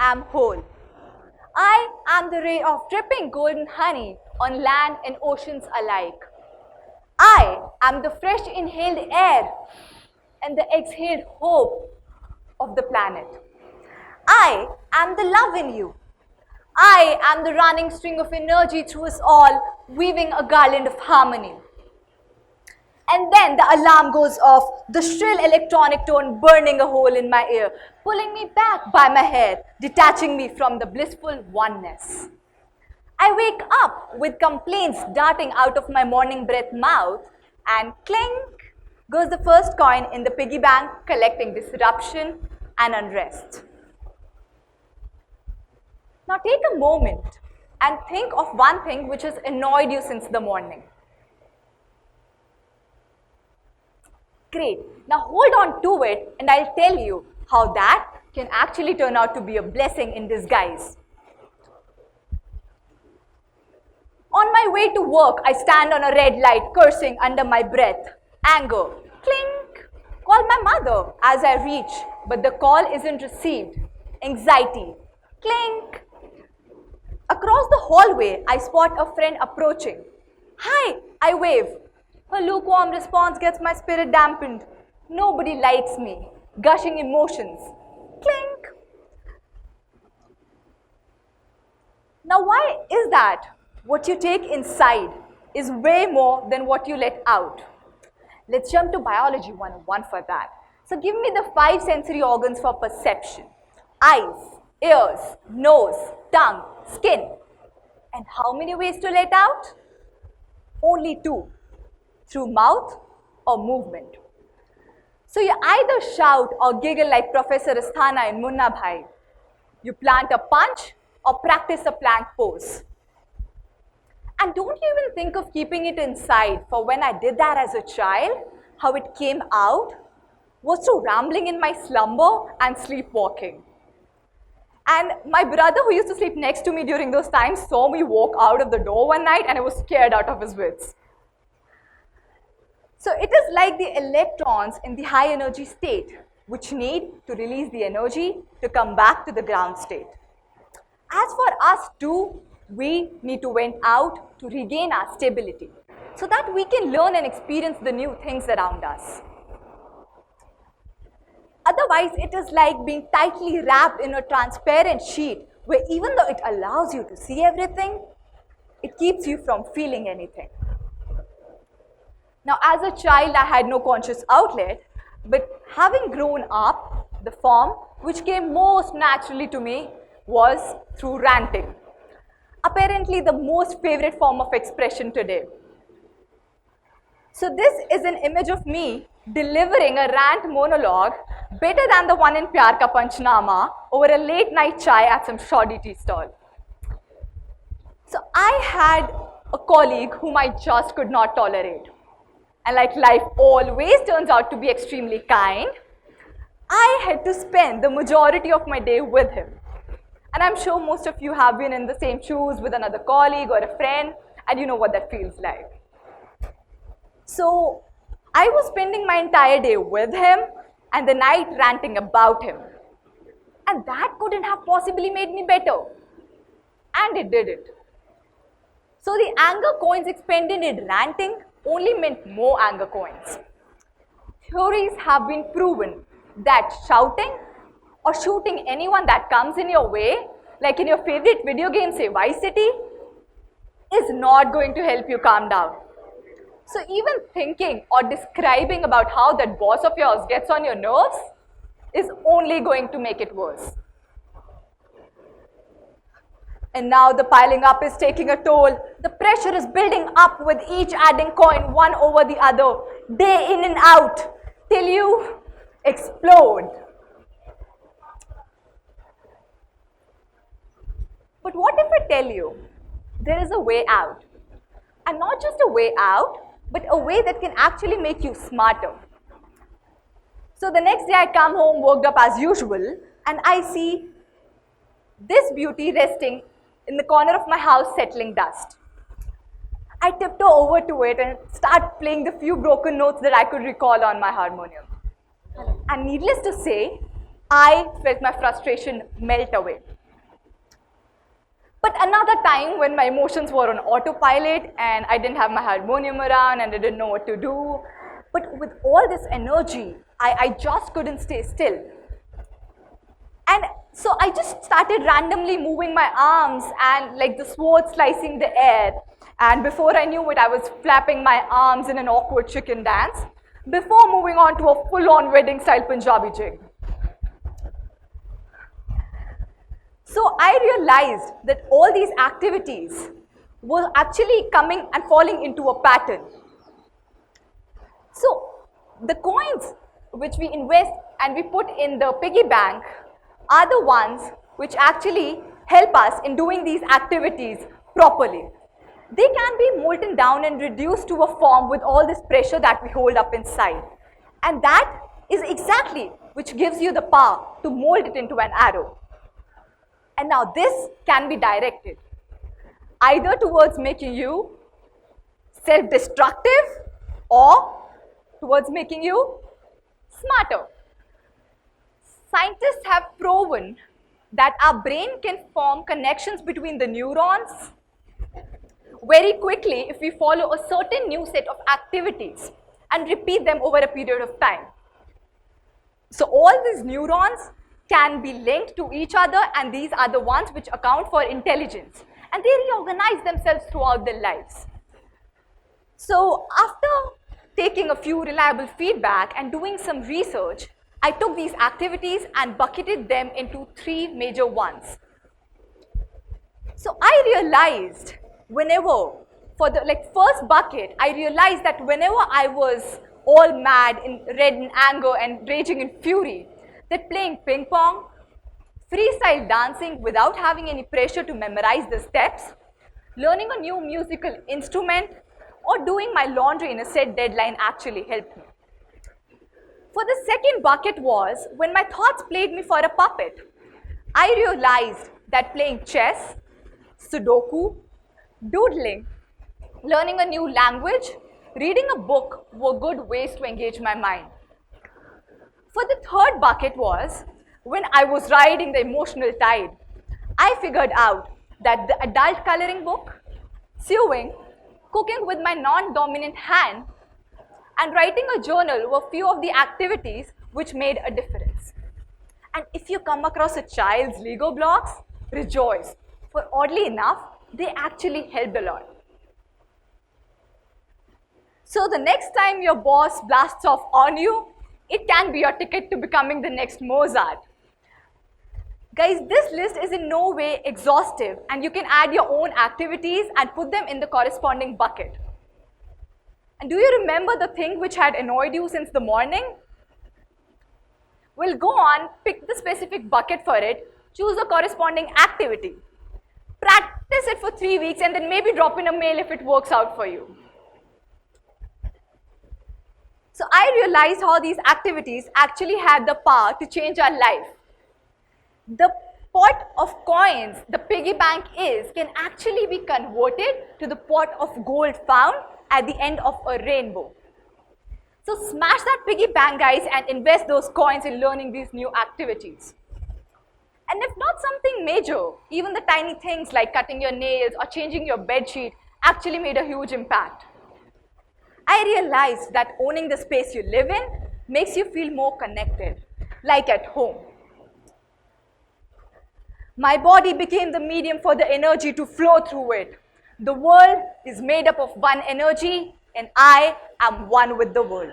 am whole. I am the ray of dripping golden honey on land and oceans alike. I am the fresh inhaled air and the exhaled hope of the planet. I am the love in you. I am the running string of energy through us all, weaving a garland of harmony. And then the alarm goes off, the shrill electronic tone burning a hole in my ear, pulling me back by my hair, detaching me from the blissful oneness. I wake up with complaints darting out of my morning breath mouth, and clink goes the first coin in the piggy bank, collecting disruption and unrest. Now take a moment and think of one thing which has annoyed you since the morning. Great. Now hold on to it and I'll tell you how that can actually turn out to be a blessing in disguise. On my way to work, I stand on a red light, cursing under my breath. Anger. Clink. Call my mother as I reach, but the call isn't received. Anxiety. Clink. Across the hallway, I spot a friend approaching. Hi, I wave. Her lukewarm response gets my spirit dampened. Nobody likes me. Gushing emotions. Clink. Now why is that? What you take inside is way more than what you let out. Let's jump to biology 101 for that. So give me the 5 sensory organs for perception. Eyes, ears, nose, tongue, skin. And how many ways to let out? Only 2. Through mouth or movement. So you either shout or giggle like Professor Asthana in Munna Bhai. You plant a punch or practice a plank pose. And don't you even think of keeping it inside, for when I did that as a child, how it came out was through rambling in my slumber and sleepwalking. And my brother, who used to sleep next to me during those times, saw me walk out of the door one night and I was scared out of his wits. So it is like the electrons in the high energy state, which need to release the energy to come back to the ground state. As for us too, we need to vent out to regain our stability so that we can learn and experience the new things around us. Otherwise, it is like being tightly wrapped in a transparent sheet where even though it allows you to see everything, it keeps you from feeling anything. Now, as a child, I had no conscious outlet, but having grown up, the form which came most naturally to me was through ranting. Apparently, the most favorite form of expression today. So this is an image of me delivering a rant monologue better than the one in Pyar Ka Panchnama over a late night chai at some shoddy tea stall. So I had a colleague whom I just could not tolerate. And like life always turns out to be extremely kind, I had to spend the majority of my day with him. And I'm sure most of you have been in the same shoes with another colleague or a friend, and you know what that feels like. So I was spending my entire day with him and the night ranting about him. And that couldn't have possibly made me better. And it didn't. So the anger coins expended in ranting only meant more anger coins. Theories have been proven that shouting or shooting anyone that comes in your way, like in your favorite video game, say Vice City, is not going to help you calm down. So even thinking or describing about how that boss of yours gets on your nerves is only going to make it worse. And now the piling up is taking a toll. The pressure is building up with each adding coin one over the other, day in and out, till you explode. But what if I tell you there is a way out? And not just a way out, but a way that can actually make you smarter. So the next day I come home, worked up as usual, and I see this beauty resting in the corner of my house settling dust. I tiptoe over to it and start playing the few broken notes that I could recall on my harmonium. And needless to say, I felt my frustration melt away. But another time when my emotions were on autopilot and I didn't have my harmonium around and I didn't know what to do. But with all this energy, I just couldn't stay still. And so I just started randomly moving my arms and like the sword slicing the air. And before I knew it, I was flapping my arms in an awkward chicken dance before moving on to a full-on wedding-style Punjabi jig. So I realized that all these activities were actually coming and falling into a pattern. So the coins which we invest and we put in the piggy bank are the ones which actually help us in doing these activities properly. They can be molten down and reduced to a form with all this pressure that we hold up inside. And that is exactly which gives you the power to mold it into an arrow. And now this can be directed either towards making you self-destructive or towards making you smarter. Scientists have proven that our brain can form connections between the neurons very quickly if we follow a certain new set of activities and repeat them over a period of time. So all these neurons can be linked to each other, and these are the ones which account for intelligence, and they reorganize themselves throughout their lives. So after taking a few reliable feedback and doing some research, I took these activities and bucketed them into 3 major ones. So I realized for the first bucket, I realized that whenever I was all mad, red in anger and raging in fury, that playing ping pong, freestyle dancing without having any pressure to memorize the steps, learning a new musical instrument, or doing my laundry in a set deadline actually helped me. For the second bucket was when my thoughts played me for a puppet. I realized that playing chess, Sudoku, doodling, learning a new language, reading a book were good ways to engage my mind. For the third bucket was when I was riding the emotional tide. I figured out that the adult coloring book, sewing, cooking with my non-dominant hand, and writing a journal were few of the activities which made a difference. And if you come across a child's Lego blocks, rejoice, for oddly enough, they actually helped a lot. So the next time your boss blasts off on you, it can be your ticket to becoming the next Mozart. Guys, this list is in no way exhaustive, and you can add your own activities and put them in the corresponding bucket. And do you remember the thing which had annoyed you since the morning? Well, go on, pick the specific bucket for it, choose a corresponding activity. Practice it for 3 weeks and then maybe drop in a mail if it works out for you. So I realized how these activities actually had the power to change our life. The pot of coins the piggy bank can actually be converted to the pot of gold found at the end of a rainbow. So smash that piggy bank, guys, and invest those coins in learning these new activities. And if not something major, even the tiny things like cutting your nails or changing your bed sheet actually made a huge impact. I realized that owning the space you live in makes you feel more connected, like at home. My body became the medium for the energy to flow through it. The world is made up of one energy, and I am one with the world.